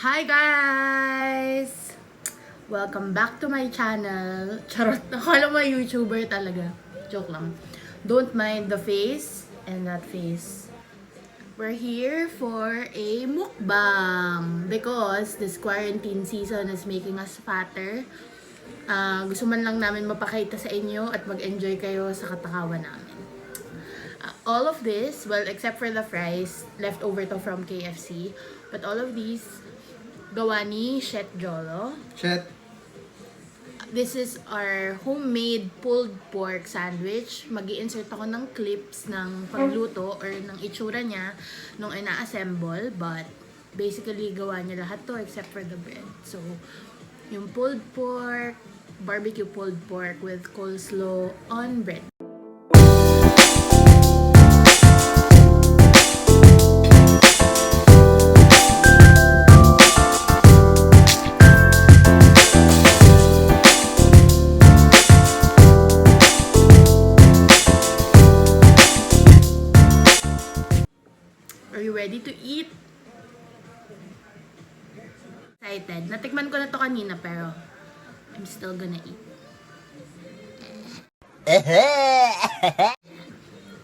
Hi guys! Welcome back to my channel. Charot, nakala mo YouTuber talaga. Joke lang. Don't mind the face and that face. We're here for a mukbang because this quarantine season is making us fatter. Gusto man lang namin mapakita sa inyo at mag-enjoy kayo sa katakawan namin. All of this, well, except for the fries, leftover to from KFC, but all of these, gawa ni Shet Jolo. Chet. This is our homemade pulled pork sandwich. Mag-i-insert ako ng clips ng pagluto or ng itsura niya nung ina-assemble, but basically gawa niya lahat to except for the bread. So, yung pulled pork, barbecue pulled pork with coleslaw on bread. Are you ready to eat? Excited. Natikman ko na to kanina pero I'm still gonna eat.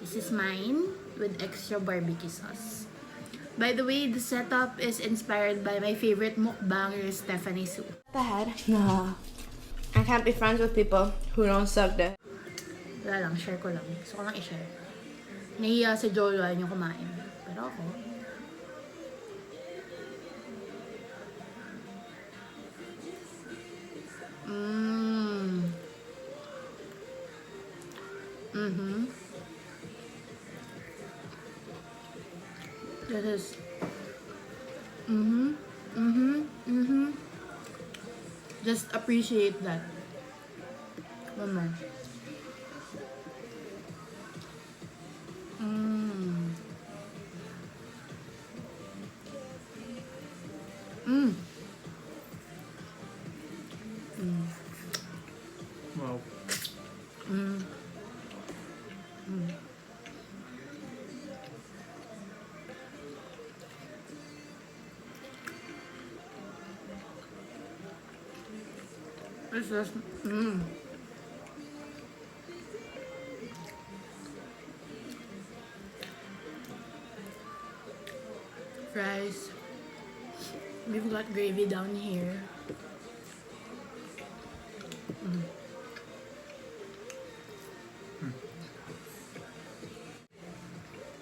This is mine with extra barbecue sauce. By the way, the setup is inspired by my favorite mukbanger, Stephanie Su. No. I can't be friends with people who don't suck dick. Wala lang, share ko lang. Gusto ko lang i-share. Nahiya si Jolo, ayaw niyo kumain. Pero ako, This is, just appreciate that. One more. Wow. It's just, Fries. We've got gravy down here.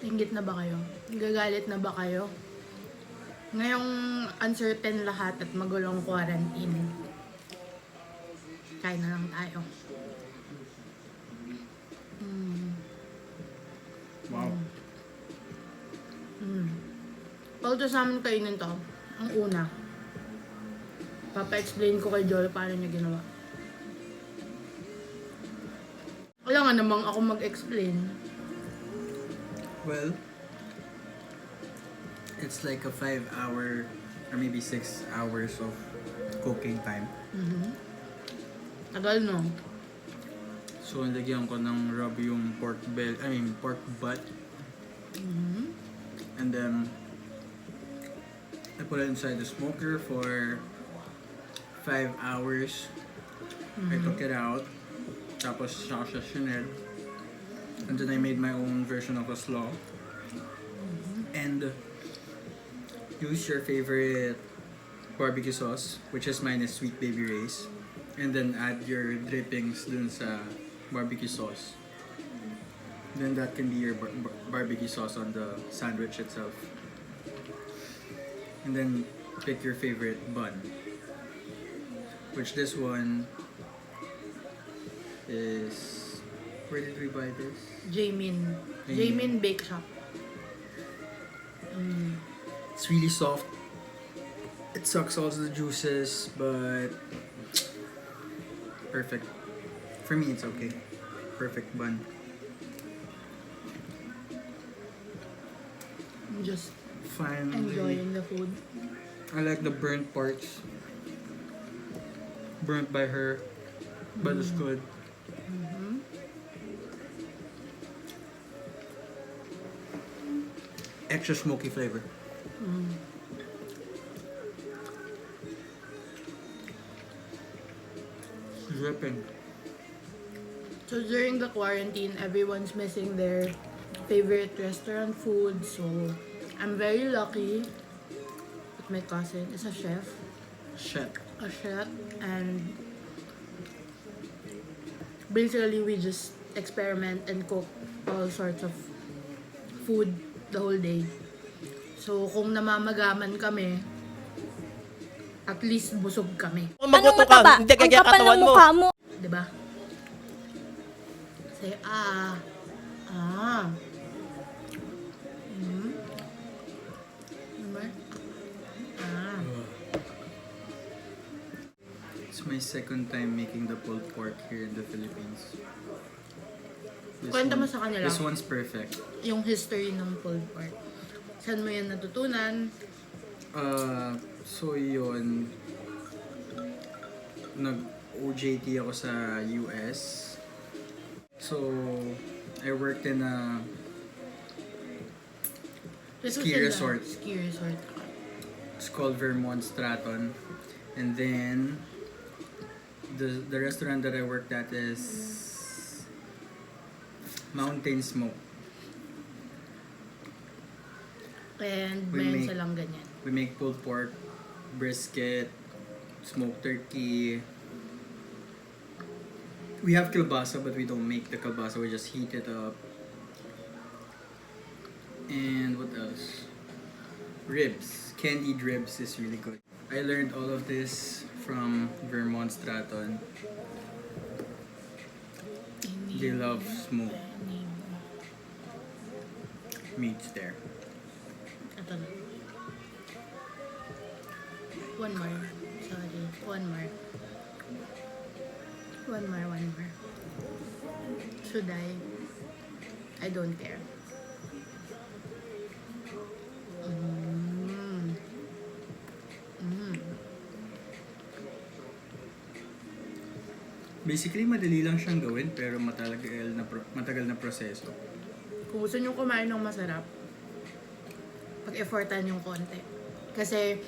Inggit na ba kayo? Gagalit na ba kayo? Ngayong uncertain lahat at magulong quarantine, kain na lang tayo. Wow. Although sa amin kainin to, ang una, papa-explain ko kay Joel paano niya ginawa. Wala nga namang ako mag-explain. Well, it's like a 5-hour or maybe 6 hours of cooking time. Tagal, no? So, nilagyan ko ng rub yung pork butt. And then, I put it inside the smoker for 5 hours. I took it out. Tapos, siya shined. And then I made my own version of a slaw. And use your favorite barbecue sauce, which is mine is Sweet Baby Ray's. And then add your drippings dun sa barbecue sauce. Then that can be your barbecue sauce on the sandwich itself. And then pick your favorite bun. Which this one is... Where did we buy this? Jamin Bake Shop. It's really soft. It sucks all the juices, but perfect. For me, it's okay. Perfect bun. I'm just Finally, enjoying the food. I like the burnt parts. Burnt by her, but it's good. Extra smoky flavor. dripping. So during the quarantine, everyone's missing their favorite restaurant food. So I'm very lucky that my cousin is a chef. Shit. A chef, and basically we just experiment and cook all sorts of food the whole day. So kung namamagaman kami, at least busog kami. Anong mataba? Ang kapal ng mukha mo. Diba? Say, ah. Ah. Diba? Ah. It's my second time making the pulled pork here in the Philippines. Kwenta mo sa kanila. This one's perfect. Yung history ng pulled pork. Saan mo yan natutunan? So yun, nag-OJT ako sa US. So, I worked in a ski resort. Ski resort. It's called Vermont Stratton. And then, the restaurant that I worked at is Mountain Smoke. And We mayroon make- silang ganyan. We make pulled pork, brisket, smoked turkey. We have kielbasa, but we don't make the kielbasa. We just heat it up. And what else? Ribs. Candied ribs is really good. I learned all of this from Vermont Stratton. They love smoked meats there. Ito na. One more. Sorry. One more. One more. Should I? I don't care. Basically, madali lang siyang gawin pero matagal na proseso. Kung gusto nyo kumain ng masarap, pag-effortan yung konti. Kasi,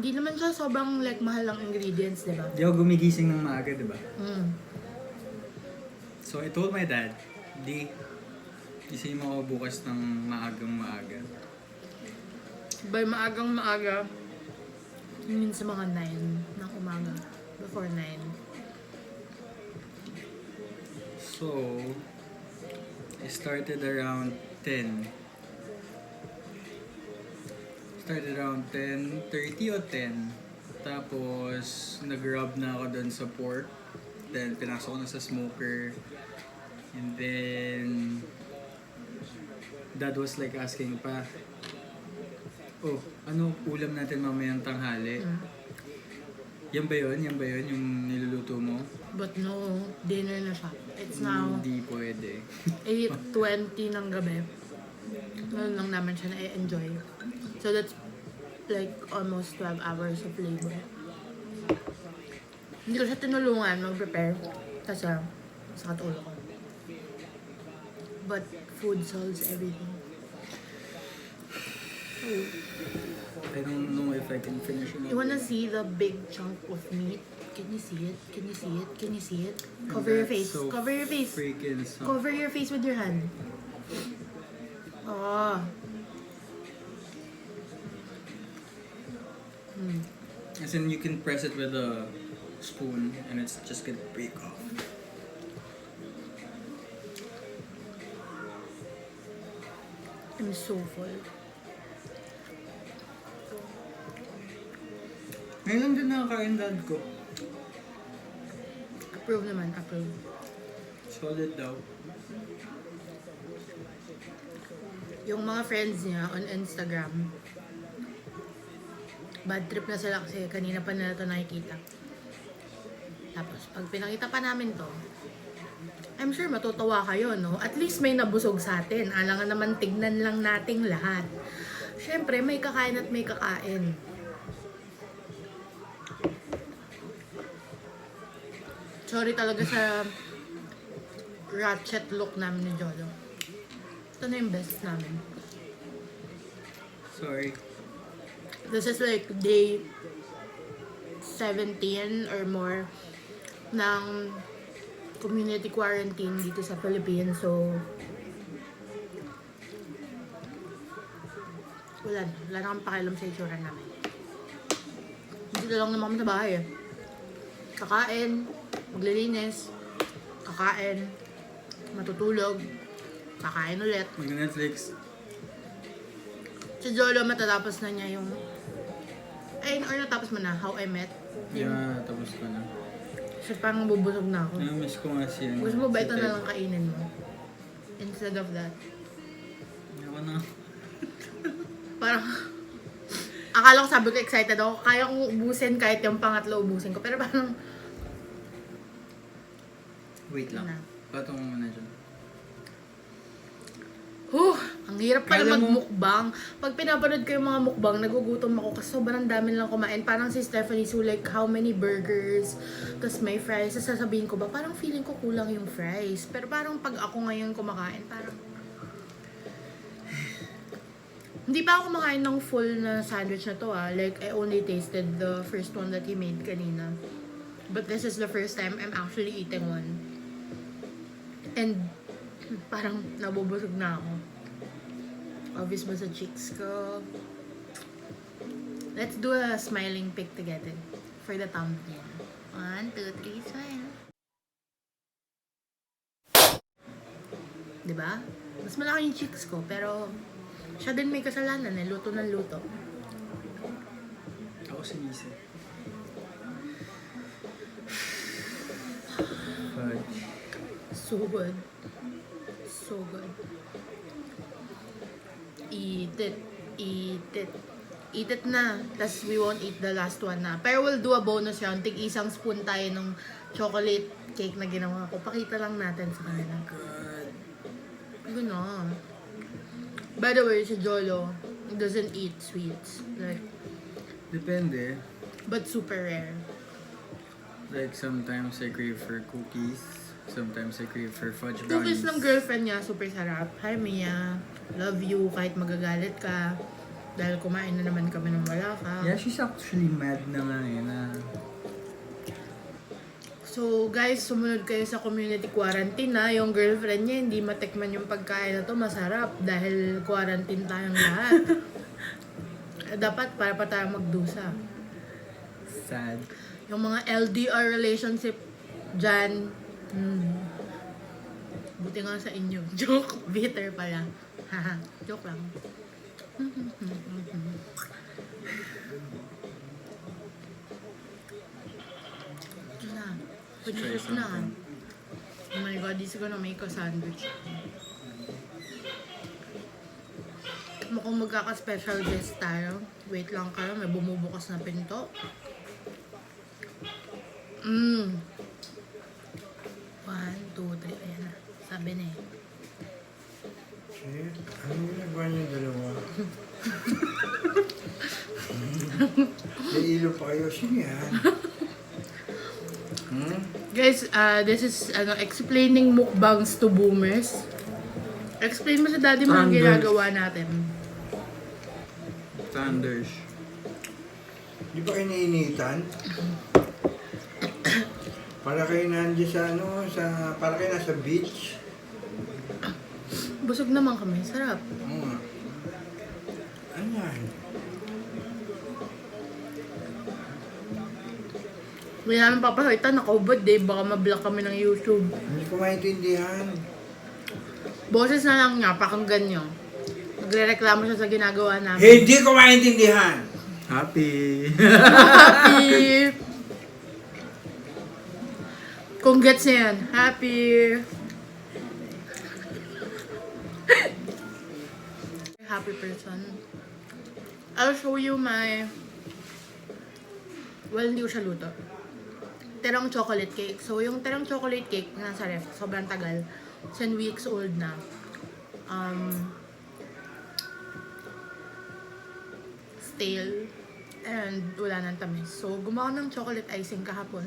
hindi naman siya sobrang like mahal ng ingredients, di ba? Di ako gumigising ng maaga, di ba? Mm. So I told my dad, gising mo ako bukas ng maagang maaga. By maagang maaga, yun sa mga 9 ng umaga. Before 9. So, I started around 10. Started around 10:30 o 10. Tapos, nag-rub na ako dun sa pork. Then, pinasok ko na sa smoker. And then, Dad was like asking pa, oh, ano ulam natin mamayang tanghali? Yan ba yun? Yan ba yun yung niluluto mo? But no, dinner na siya. It's now Hindi pwede. 8:20 ng gabi. Ngayon lang naman siya na-enjoy. So that's like almost 12 hours of labor. Hindi ko siya tinulungan mag-prepare kasi sakit ulo ko. But food solves everything. Oh. I don't know if I can finish it. You wanna see the big chunk of meat? Can you see it? Can you see it? Can you see it? Cover your face. So Cover your face. freaking soft. Cover your face with your hand. Oh. As in, you can press it with a spoon and it's just gonna break off. I'm so full. Ngayon lang din nakakain dad ko. Approve naman, approve. Solid daw. Yung mga friends niya on Instagram, bad trip na sila kasi kanina pa nila ito nakikita. Tapos, pag pinakita pa namin to, I'm sure matutuwa kayo, no? At least may nabusog sa atin. Alangan naman tignan lang nating lahat. Siyempre, may kakain at may kakain. Sorry talaga sa ratchet look namin ni Jolo. Ito na yung best namin. Sorry. This is like day 17 or more ng community quarantine dito sa Philippines. So, wala na akong pakialam sa itsura namin. Dito lang naman kami sa bahay eh. Kakain, maglilinis, kakain, matutulog, kakain ulit. Mag-Netflix. Si Jolo, matatapos na niya yung... Ay, or natapos mo na, How I Met. Yeah, tapos ko na. So, parang bubusog na ako. Miss ko nga siya. Gusto mo ba ito na lang kainin mo? Instead of that. Ako na. Parang... Akala ko sabi ko excited ako. Kaya kong ubusin kahit yung pangatlo ubusin ko. Pero parang... Wait lang. Na. Patong mo muna dyan. Ang hirap pala Kala mo- mag-mukbang. Pag pinapanood ko yung mga mukbang, nagugutom ako kasi sobrang dami lang kumain. Parang si Stephanie Su, like, how many burgers, tas may fries. Tas sasabihin ko ba, parang feeling ko kulang yung fries. Pero parang pag ako ngayon kumakain, parang... Hindi pa ako kumakain ng full na sandwich na to Like, I only tasted the first one that he made kanina. But this is the first time I'm actually eating one. And parang nabubusog na ako. Obvious ba sa cheeks ko? Let's do a smiling pic together for the thumbnail. 1, 2, 3, smile. Diba? Mas malaki yung cheeks ko, pero siya din may kasalanan eh. Luto ng luto. Ako sinisi. Fudge. So good. So good. Eat it. Eat it. Eat it na. Tapos we won't eat the last one na. Pero we'll do a bonus round. Tig isang spoon tayo ng chocolate cake na ginawa ko. Pakita lang natin sa kanila. Gano'n. By the way, si Jolo doesn't eat sweets. Like, Depende. but super rare. Like, sometimes I crave for cookies. Sometimes I crave for fudge Cookies brownies. ng girlfriend niya, super sarap. Hi Mia, love you kahit magagalit ka. Dahil kumain na naman kami nung wala ka. Yeah, she's actually mad na nga na. So guys, sumunod kayo sa community quarantine na. Yung girlfriend niya, hindi matikman yung pagkain na to, masarap. Dahil quarantine tayong lahat. Dapat para pa tayo magdusa. Sad. Yung mga LDR relationship dyan, buti nga sa inyo. Joke, bitter pala. Haha, joke lang. Na, pinilis na. Oh my god, this is gonna make a sandwich. Mukhang magkaka-special guest tayo. Wait lang kayo, may bumubukas na pinto. 1, 2, 3. Ayan na. Sabi na eh. Shit, ano yung nagawa niyo dalawa? May ilo pa kayo. Sino yan? Guys, this is explaining mukbangs to boomers. Explain mo sa daddy mo ang Thunders. ginagawa natin. Thunders. Di ba kayo nainitan? Para kayo nandiyan sa para kayo nasa beach. Busog naman kami. Sarap. Oo nga. Ano yan? Hindi namin papakita. Nakaubod eh. Baka mablock kami ng YouTube. Hindi ko maintindihan. Boses na lang niya. Pakinggan nyo. Magre-reklamo siya sa ginagawa namin. Hindi ko maintindihan! Happy. Happy! Kung gets niya yan. Happy! Happy person. I'll show you my... Well, hindi ko siya luto. Tirang chocolate cake. So, yung tirang chocolate cake nasa ref, sobrang tagal. 10 weeks old na. Stale. And wala nang tamis. So, gumawa ng chocolate icing kahapon.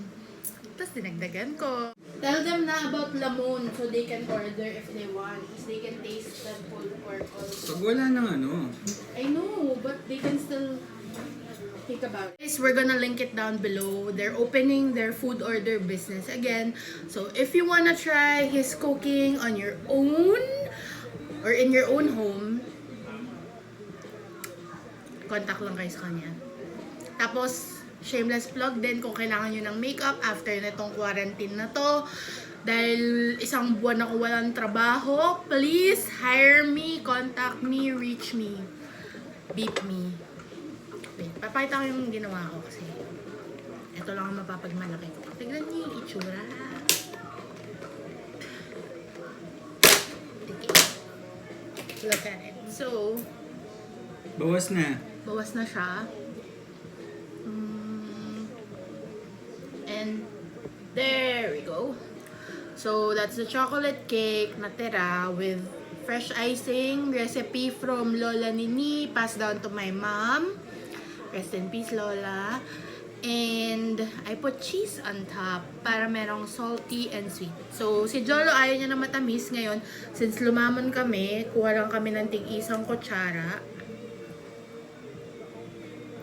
Tapos dinagdagan ko. Tell them na about lamon so they can order if they want. Because they can taste the pulled pork also. Pag wala nang ano. I know, but they can still Think about it. Guys, we're gonna link it down below. They're opening their food order business again. So if you wanna try his cooking on your own or in your own home, contact lang kayo sa kanya. Tapos, shameless plug din kung kailangan nyo ng makeup after nitong quarantine na to. Dahil isang buwan ako walang trabaho, please hire me, contact me, reach me, beep me. Wait, papakita ko yung ginawa ko kasi ito lang ang mapapagmalaki ko. Tignan niyo yung itsura. Okay. Look at it. So, Bawas na. bawas na siya. And there we go. So that's the chocolate cake natira with fresh icing, recipe from Lola Nini, passed down to my mom. Rest in peace, Lola. And I put cheese on top para merong salty and sweet. So si Jolo ayaw niya na matamis ngayon. Since lumamon kami, kuha lang kami ng tig-isang kutsara.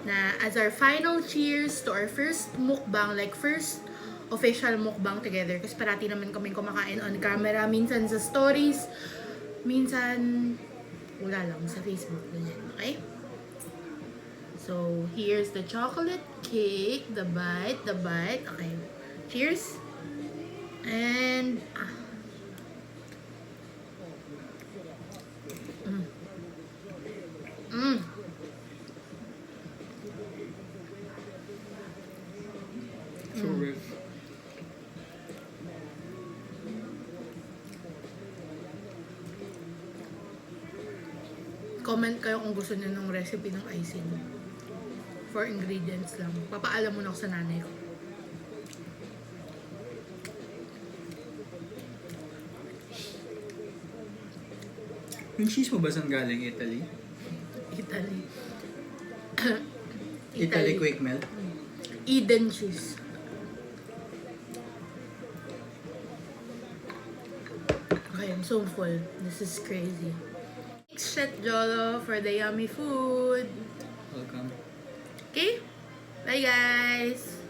Na as our final cheers to our first mukbang, like first official mukbang together. Kasi parati naman kaming kumakain on camera. Minsan sa stories, minsan wala lang sa Facebook. Ganyan, okay? So, here's the chocolate cake. The bite. Okay. Cheers. And, So rich. comment kayo kung gusto niyo ng recipe ng icing. 4 ingredients lang. Papaalam muna ako sa nanay ko. Yung cheese mo ba saan galing? Italy? Italy. Italy quick melt? Eden cheese. Okay, I'm so full. This is crazy. Thanks, Chef Jolo, for the yummy food. Welcome. Okay? Bye, guys!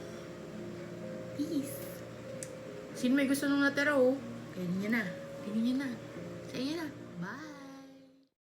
Peace! Sino may gusto nung natira, oh? Kainin niya na. Kainin niya na. Sa inyo na.